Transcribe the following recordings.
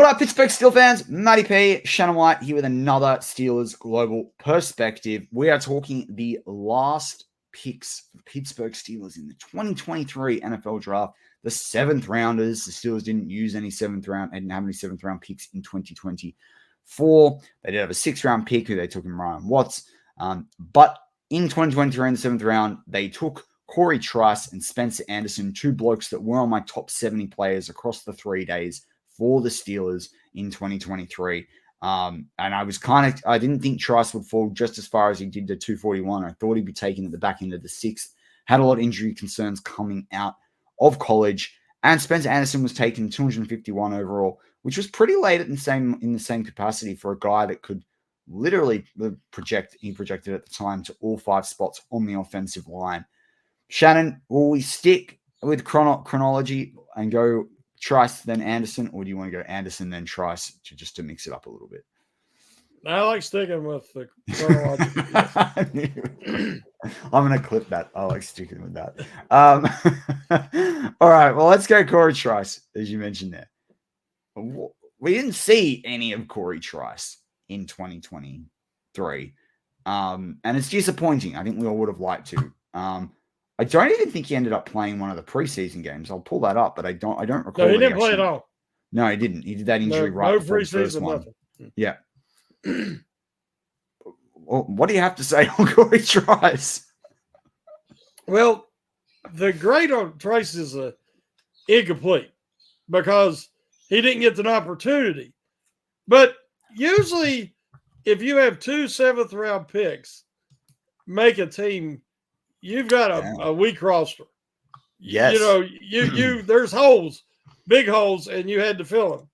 What up, Pittsburgh Steelers fans? Matty P, Shannon White here with another Steelers Global Perspective. We are talking the last picks for Pittsburgh Steelers in the 2023 NFL Draft. The seventh rounders. The Steelers didn't use any seventh round, didn't have any seventh round picks in 2024. They did have a sixth round pick who they took in Ryan Watts. But in 2023 in the seventh round, they took Cory Trice and Spencer Anderson, two blokes that were on my top 70 players across the 3 days for the Steelers in 2023. And I didn't think Trice would fall just as far as he did to 241. I thought he'd be taken at the back end of the sixth. Had a lot of injury concerns coming out of college. And Spencer Anderson was taken 251 overall, which was pretty late in the same capacity for a guy that could literally he projected at the time to all 5 spots on the offensive line. Shannon, will we stick with chronology and go Trice, then Anderson, or do you want to go Anderson, then Trice just to mix it up a little bit? I like sticking with the chronological. I'm going to clip that. I like sticking with that. All right, well, let's go Cory Trice, as you mentioned there. We didn't see any of Cory Trice in 2023, and it's disappointing. I think we all would have liked to. I don't even think he ended up playing one of the preseason games. I'll pull that up, but I don't recall. No, he didn't play at all. No, he didn't. He did that injury right before the first one. Nothing. Yeah. Well, what do you have to say on Cory Trice? Well, the grade on Trice is incomplete because he didn't get an opportunity. But usually, if you have 2 7th-round picks make a team, you've got a weak roster. Yes. You know, there's holes, big holes, and you had to fill them.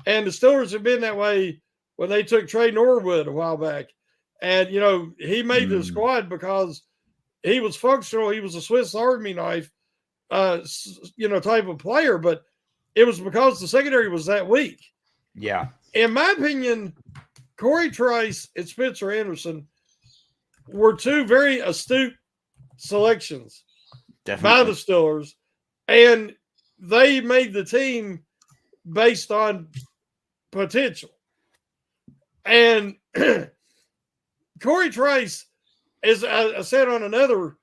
And the Steelers have been that way when they took Trey Norwood a while back. And, you know, he made the squad because he was functional. He was a Swiss Army knife, type of player. But it was because the secondary was that weak. Yeah. In my opinion, Cory Trice and Spencer Anderson were 2 very astute selections by the Steelers, and they made the team based on potential. And Cory Trice, as I said on another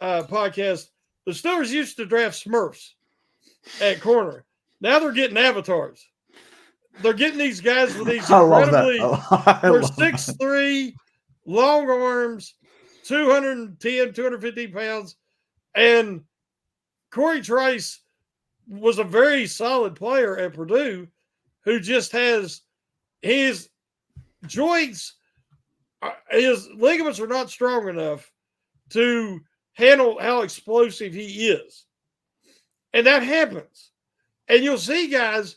podcast, the Steelers used to draft Smurfs at corner. Now they're getting avatars. They're getting these guys with these incredibly, they're 6'3", long arms, 210, 215 pounds. And Cory Trice was a very solid player at Purdue who just has his joints, his ligaments are not strong enough to handle how explosive he is. And that happens. And you'll see guys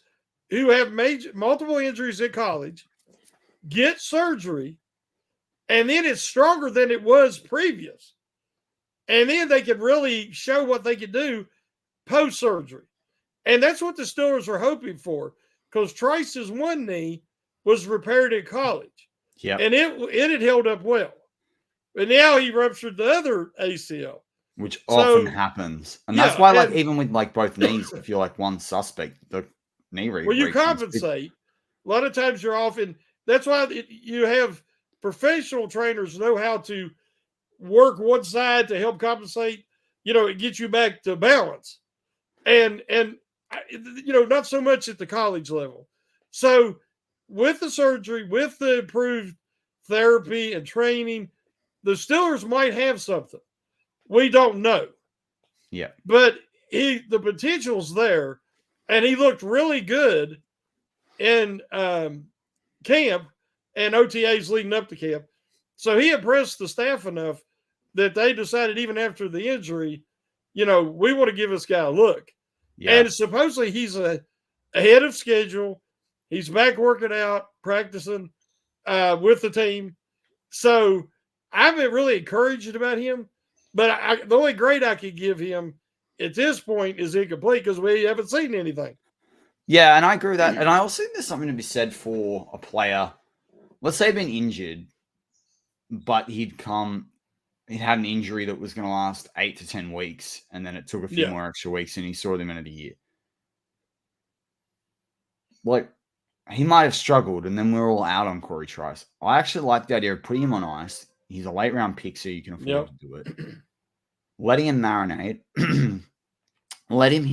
who have multiple injuries in college get surgery, and then it's stronger than it was previous. And then they can really show what they can do post-surgery. And that's what the Steelers were hoping for, because Trice's one knee was repaired in college. Yeah. And it had held up well. But now he ruptured the other ACL. Which often happens. And that's why, even with both knees, if you're one suspect, the knee reconstruction. Well, you compensate. A lot of times you're off, and that's why you have professional trainers know how to work one side to help compensate. You know, it gets you back to balance, and not so much at the college level. So, with the surgery, with the improved therapy and training, the Steelers might have something. We don't know. Yeah, but the potential's there. And he looked really good in camp and OTAs leading up to camp. So he impressed the staff enough that they decided, even after the injury, we want to give this guy a look. Yeah. And supposedly he's ahead of schedule. He's back working out, practicing with the team. So I've been really encouraged about him. But the only grade I could give him at this point is incomplete because we haven't seen anything. Yeah, and I agree with that. And I also think there's something to be said for a player. Let's say he'd been injured, but he'd had an injury that was going to last 8 to 10 weeks, and then it took a few more extra weeks, and he saw them in a year. he might have struggled, and then we're all out on Cory Trice. I actually like the idea of putting him on ice. He's a late round pick, so you can afford to do it. Letting him marinate, letting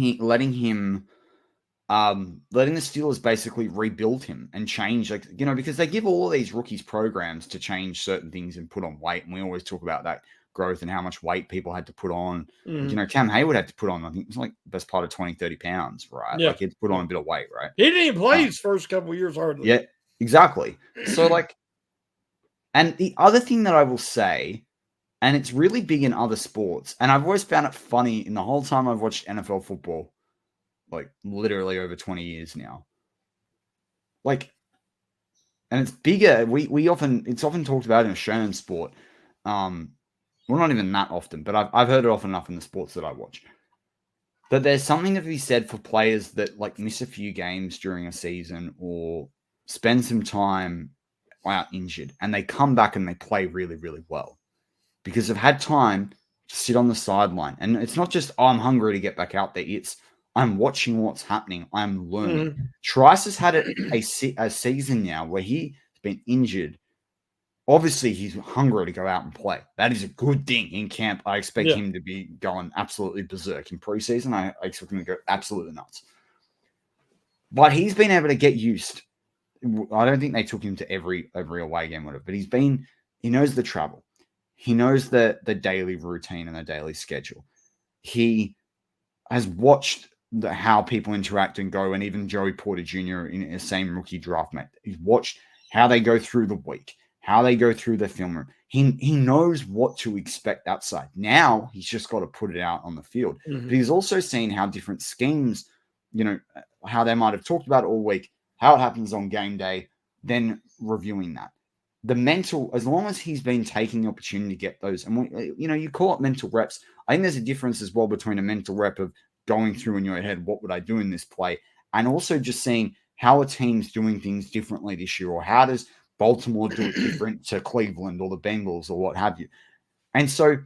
the Steelers basically rebuild him and change, because they give all of these rookies programs to change certain things and put on weight, and we always talk about that growth and how much weight people had to put on. Cam Hayward had to put on, I think it was like the best part of 20-30 pounds, right? Yeah. Like he had to put on a bit of weight, right? He didn't even play his first couple of years hardly. Yeah, exactly. So and the other thing that I will say, and it's really big in other sports, and I've always found it funny in the whole time I've watched NFL football, like literally over 20 years now. And it's bigger. It's often talked about in Australian sport. Well, not even that often, but I've heard it often enough in the sports that I watch. But there's something to be said for players that miss a few games during a season or spend some time out injured, and they come back and they play really, really well because they've had time to sit on the sideline. And it's not just, I'm hungry to get back out there. It's, I'm watching what's happening. I'm learning. Trice has had a season now where he's been injured. Obviously, he's hungry to go out and play. That is a good thing in camp. I expect him to be going absolutely berserk in preseason. I expect him to go absolutely nuts. But he's been able to get used. I don't think they took him to every away game, whatever. But he knows the travel. He knows the daily routine and the daily schedule. He has watched how people interact and go, and even Joey Porter Jr. in the same rookie draft mate. He's watched how they go through the week, how they go through the film room. He knows what to expect outside. Now he's just got to put it out on the field. But he's also seen how different schemes, how they might have talked about it all week, how it happens on game day, then reviewing that. The mental, as long as he's been taking the opportunity to get those, and you call it mental reps. I think there's a difference as well between a mental rep of going through in your head, what would I do in this play? And also just seeing how a team's doing things differently this year, or how does Baltimore do it different to Cleveland or the Bengals or what have you. And so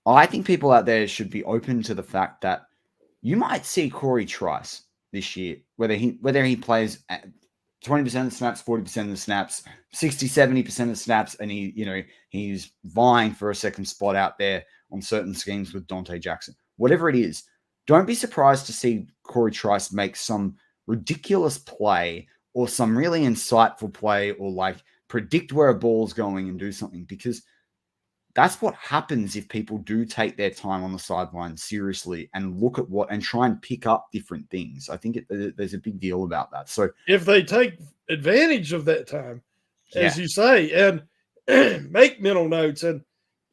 I think people out there should be open to the fact that you might see Cory Trice this year, whether he plays 20% of the snaps, 40% of the snaps, 60, 70% of the snaps, and he's vying for a second spot out there on certain schemes with Dante Jackson. Whatever it is, don't be surprised to see Cory Trice make some ridiculous play or some really insightful play, or predict where a ball's going and do something, because that's what happens if people do take their time on the sideline seriously and look at and try and pick up different things. I think there's a big deal about that. So if they take advantage of that time, as you say, and make mental notes, and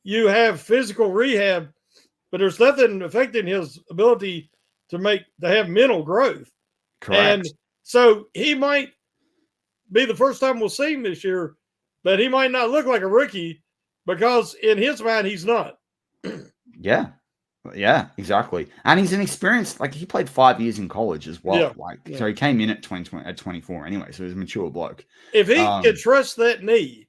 you have physical rehab, but there's nothing affecting his ability to have mental growth. Correct. And so he might be the first time we'll see him this year, but he might not look like a rookie because in his mind, he's not. Yeah, exactly. And he's an experienced, he played 5 years in college as well. So he came in at 24 anyway. So he's a mature bloke. If he could trust that knee,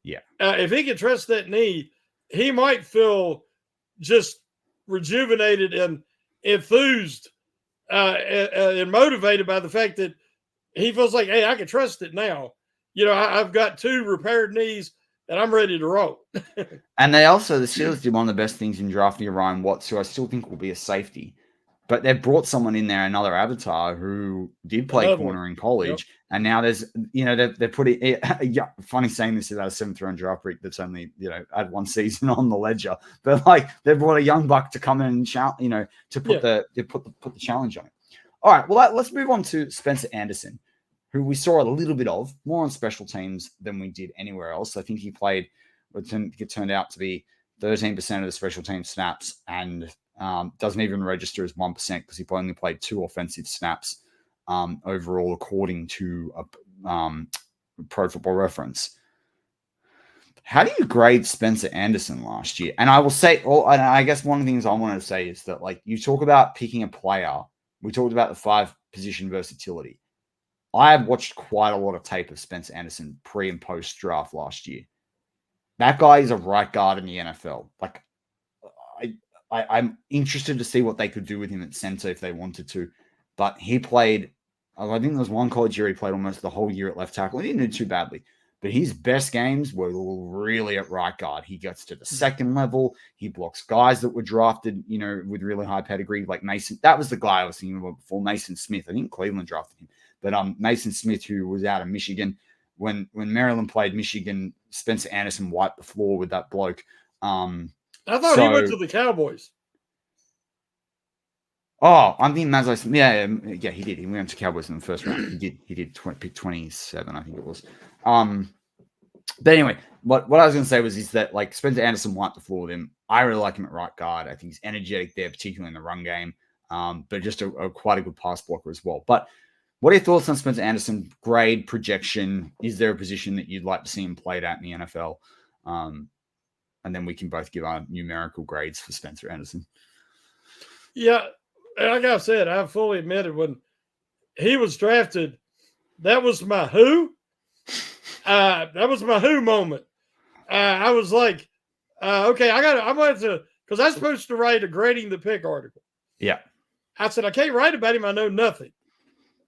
if he could trust that knee, he might feel just rejuvenated and enthused and motivated by the fact that he feels like, hey, I can trust it now. I've got 2 repaired knees and I'm ready to roll. And the Steelers did one of the best things in drafting Ryan Watts, who I still think will be a safety. But they've brought someone in there, another avatar who did play corner in college. Yep. And now there's, they're putting it. Funny saying this about a 7th round draft pick that's only, had 1 season on the ledger. But they brought a young buck to come in and to put the challenge on it. All right. Well, let's move on to Spencer Anderson, who we saw a little bit of, more on special teams than we did anywhere else. I think he played, it turned out to be 13% of the special team snaps, and doesn't even register as 1% because he only played 2 offensive snaps overall, according to Pro Football Reference. How do you grade Spencer Anderson last year? And I will say, and I guess one of the things I wanted to say is that, you talk about picking a player. We talked about the 5-position versatility. I have watched quite a lot of tape of Spencer Anderson pre and post draft last year. That guy is a right guard in the NFL. I'm interested to see what they could do with him at center if they wanted to, but he played I think there was one college year he played almost the whole year at left tackle. He didn't do too badly. But his best games were really at right guard. He gets to the second level. He blocks guys that were drafted, with really high pedigree, like Mason. That was the guy I was thinking about before, Mason Smith. I think Cleveland drafted him. But Mason Smith, who was out of Michigan, when Maryland played Michigan, Spencer Anderson wiped the floor with that bloke. I thought he went to the Cowboys. Oh, I'm thinking Mazzo. Yeah, he did. He went to Cowboys in the first round. He did pick 27, I think it was. But anyway, what I was going to say is that like Spencer Anderson wiped the floor with him. I really like him at right guard. I think he's energetic there, particularly in the run game. But just quite a good pass blocker as well. But what are your thoughts on Spencer Anderson? Grade, projection? Is there a position that you'd like to see him played at in the NFL? And then we can both give our numerical grades for Spencer Anderson. Yeah, like I said, I fully admitted when he was drafted, that was my who. That was my who moment. I was like, okay, I'm going to, because I'm supposed to write a grading the pick article. Yeah. I said, I can't write about him. I know nothing.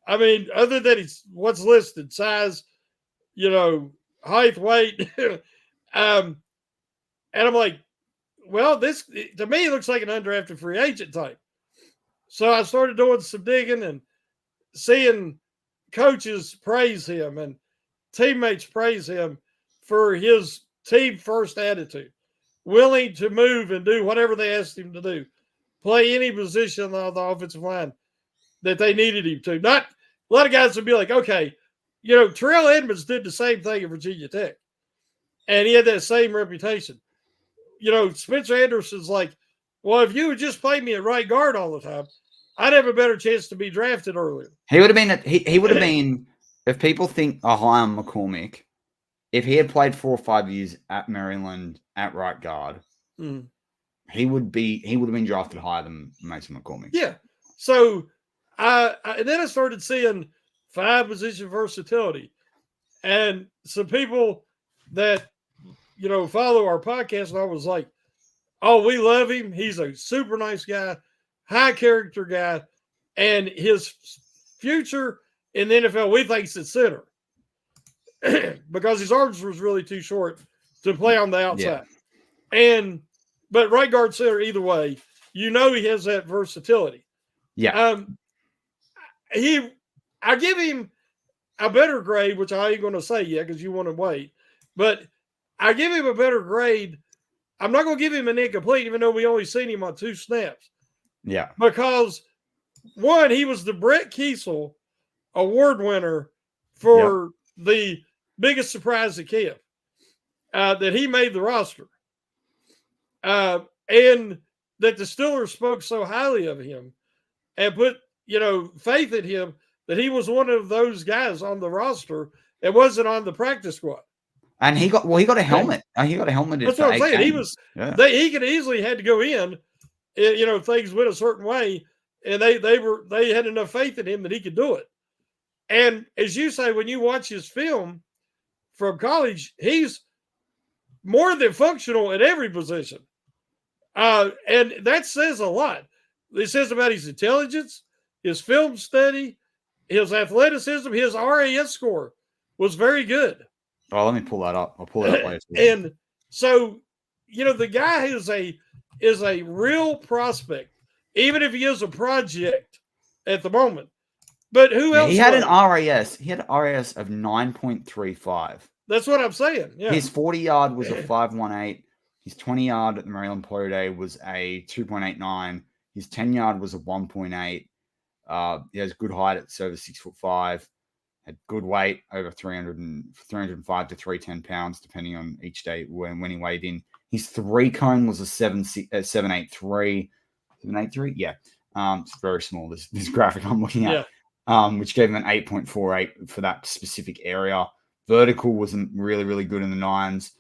I mean, other than what's listed, size, height, weight. And I'm like, well, this, to me, it looks like an undrafted free agent type. So I started doing some digging and seeing coaches praise him and teammates praise him for his team first attitude, willing to move and do whatever they asked him to do, play any position on the offensive line that they needed him to. Not a lot of guys would be like, okay, Terrell Edmonds did the same thing at Virginia Tech, and he had that same reputation. Spencer Anderson's like, well, if you would just play me at right guard all the time, I'd have a better chance to be drafted earlier. He would have been. He would have been. If people think high on McCormick, if he had played 4 or 5 years at Maryland at right guard, he would have been drafted higher than Mason McCormick. Yeah. So, and then I started seeing 5 position versatility, and some people that follow our podcast, and I was like, oh, we love him. He's a super nice guy, high character guy, and his future in the NFL, we think, is at center because his arms was really too short to play on the outside. Yeah. But right guard, center, either way, he has that versatility. Yeah. I give him a better grade, which I ain't going to say yet because you want to wait, but I give him a better grade. I'm not going to give him an incomplete, even though we only seen him on 2 snaps. Yeah. Because, one, he was the Brett Kiesel award winner for the biggest surprise at camp, that he made the roster. And that the Steelers spoke so highly of him and put, faith in him that he was one of those guys on the roster and wasn't on the practice squad. And he got a helmet. He got a helmet. That's what I'm saying. He could easily had to go in, things went a certain way, and they had enough faith in him that he could do it. And as you say, when you watch his film from college, he's more than functional at every position. And that says a lot. It says about his intelligence, his film study, his athleticism, his RAS score was very good. Oh, let me pull that up. I'll pull it up later. And so, the guy is a real prospect, even if he is a project at the moment. But who else? He had an RAS. He had an RAS of 9.35. That's what I'm saying. Yeah. His 40-yard was a 5.18. His 20-yard at the Maryland Pro Day was a 2.89. His 10-yard was a 1.8. He has good height at over 6'5". Had good weight, over 305 to 310 pounds, depending on each day when he weighed in. His 3-cone was a 7.83. 7.83? Yeah. It's very small, this graphic I'm looking at, which gave him an 8.48 for that specific area. Vertical wasn't really, really good in the 9s.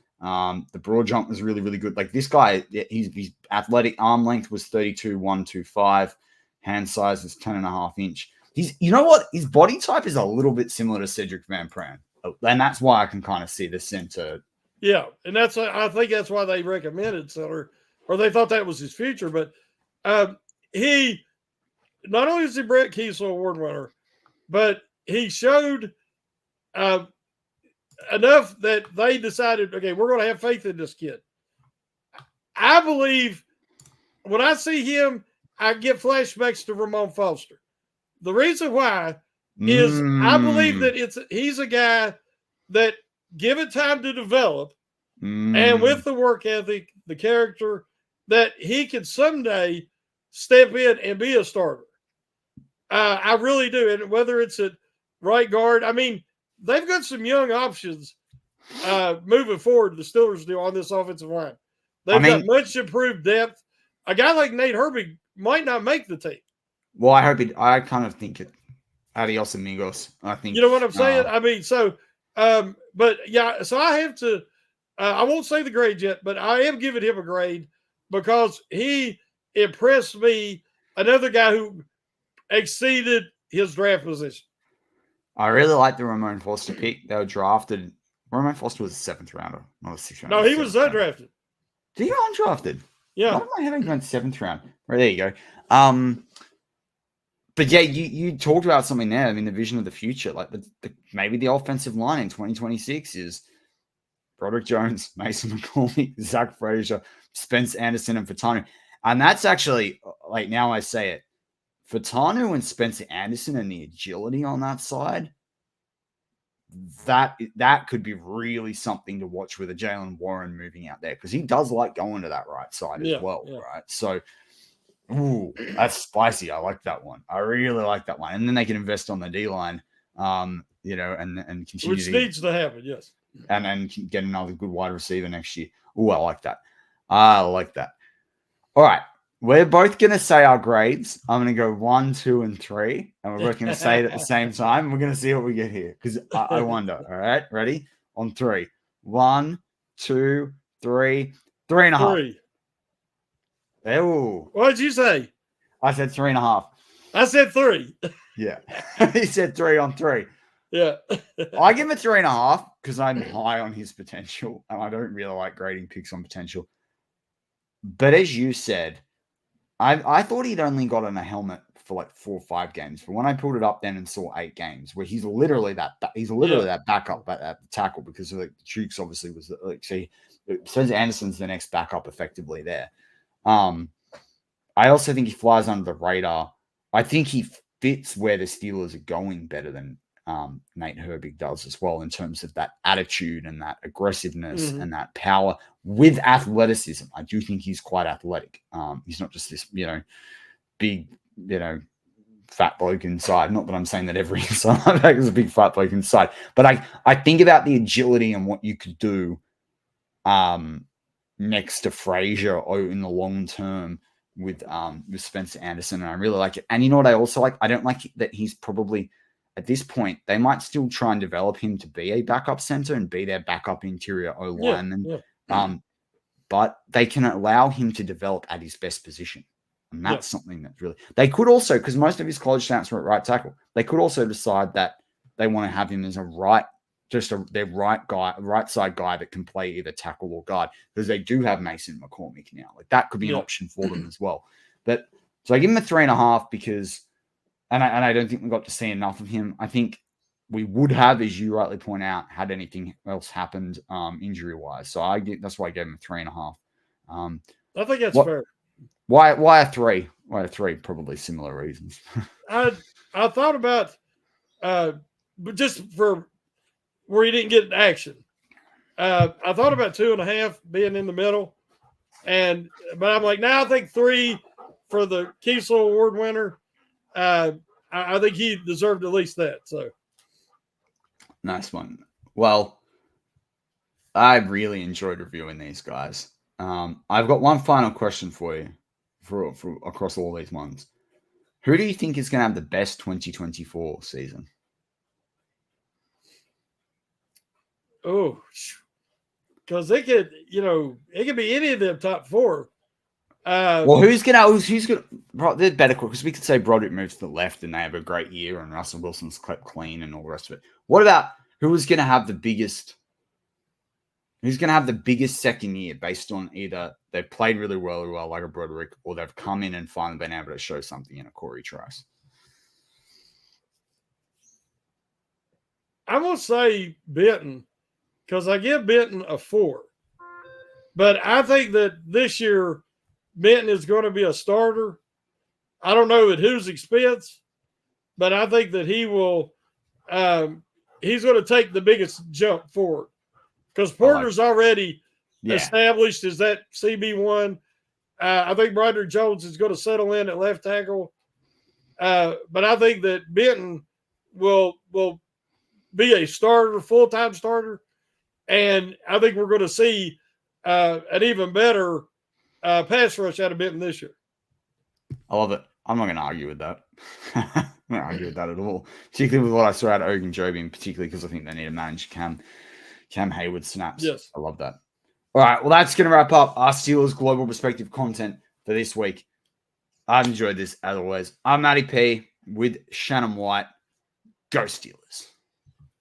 The broad jump was really, really good. Like this guy, his athletic arm length was 32.125. Hand size was 10.5 inch. You know what? His body type is a little bit similar to Cedric Van Pran. And that's why I can kind of see the center. Yeah. And I think that's why they recommended center, or they thought that was his future. But he, not only is he Brett Kiesel award winner, but he showed enough that they decided, okay, we're going to have faith in this kid. I believe when I see him, I get flashbacks to Ramon Foster. The reason why is I believe that he's a guy that, give it time to develop, and with the work ethic, the character, that he can someday step in and be a starter. I really do. And whether it's at right guard, I mean, they've got some young options moving forward, the Steelers do, on this offensive line. They've got much improved depth. A guy like Nate Herbig might not make the team. Well, I kind of think it. Adios amigos. I think. You know what I'm saying? I mean, so, but yeah, so I have to, I won't say the grade yet, but I am giving him a grade because he impressed me. Another guy who exceeded his draft position. I really like the Ramon Foster pick. They were drafted. Ramon Foster was a 7th rounder, not a 6th rounder. No, he was undrafted. Did he go undrafted? Yeah. Why am I having gone 7th round? Right, there you go. But yeah, you talked about something there. I mean, the vision of the future, like maybe the offensive line in 2026 is Broderick Jones, Mason McCormick, Zach Frazier, Spencer Anderson, and Furtado. And that's actually, like, now I say it, Furtado and Spencer Anderson and the agility on that side, that could be really something to watch with a Jalen Warren moving out there, because he does like going to that right side as well, right? So, ooh, that's spicy. I like that one. I really like that one. And then they can invest on the D-line, and continue. Which needs to happen, yes. And then get another good wide receiver next year. Ooh, I like that. I like that. All right. We're both going to say our grades. I'm going to go 1, 2, and 3. And we're both going to say it at the same time. We're going to see what we get here, because I wonder. All right. Ready? On 3. 1, 2, 3. 3.5. 3. Ooh. What did you say? I said 3.5. I said 3. Yeah. He said 3 on 3. Yeah. I give him a 3.5 because I'm high on his potential, and I don't really like grading picks on potential. But as you said, I thought he'd only gotten a helmet for like 4 or 5 games. But when I pulled it up then and saw 8 games, where he's literally that backup at the tackle, because like Chooks obviously was like, see, Spencer Anderson's the next backup effectively there. I also think he flies under the radar. I think he fits where the Steelers are going better than Nate Herbig does as well, in terms of that attitude and that aggressiveness and that power with athleticism. I do think he's quite athletic. He's not just this, big, fat bloke inside. Not that I'm saying that every inside linebacker is a big fat bloke inside, but I think about the agility and what you could do next to Frazier in the long term with Spencer Anderson, and I really like it. And you know what I also like? I don't like that he's probably, at this point, they might still try and develop him to be a backup center and be their backup interior O-lineman. But they can allow him to develop at his best position. And that's something that really, they could also, because most of his college stats were at right tackle, they could also decide that they want to have him as their right side guy that can play either tackle or guard, because they do have Mason McCormick now. Like, that could be an option for them as well. But so I give him a 3.5 because, and I don't think we got to see enough of him. I think we would have, as you rightly point out, had anything else happened injury wise. So that's why I gave him a 3.5. I think that's fair. Why a 3? Why a 3? Probably similar reasons. I thought about just for where he didn't get action. I thought about 2.5 being in the middle, but I'm like, I think 3 for the Kiesel Award winner. I think he deserved at least that. So nice one. Well, I really enjoyed reviewing these guys. I've got one final question for you for across all these ones. Who do you think is going to have the best 2024 season? Oh, because it could be any of them top 4. Well, who's gonna? They're better because we could say Broderick moves to the left and they have a great year, and Russell Wilson's kept clean and all the rest of it. What about who is going to have the biggest? Who's going to have the biggest second year based on either they've played really well like a Broderick, or they've come in and finally been able to show something in a Cory Trice? I'm going to say Benton because I give Benton a 4. But I think that this year, Benton is going to be a starter. I don't know at whose expense, but I think that he will he's going to take the biggest jump forward because Porter's already established as that CB1. I think Broderick Jones is going to settle in at left tackle. But I think that Benton will be a starter, full-time starter. And I think we're going to see an even better pass rush out of Benton this year. I love it. I'm not going to argue with that. I'm not going to argue with that at all. Particularly with what I saw out of Ogunjobi, and particularly because I think they need to manage Cam Hayward snaps. Yes. I love that. All right. Well, that's going to wrap up our Steelers Global Perspective content for this week. I've enjoyed this as always. I'm Matty P with Shannon White. Go Steelers.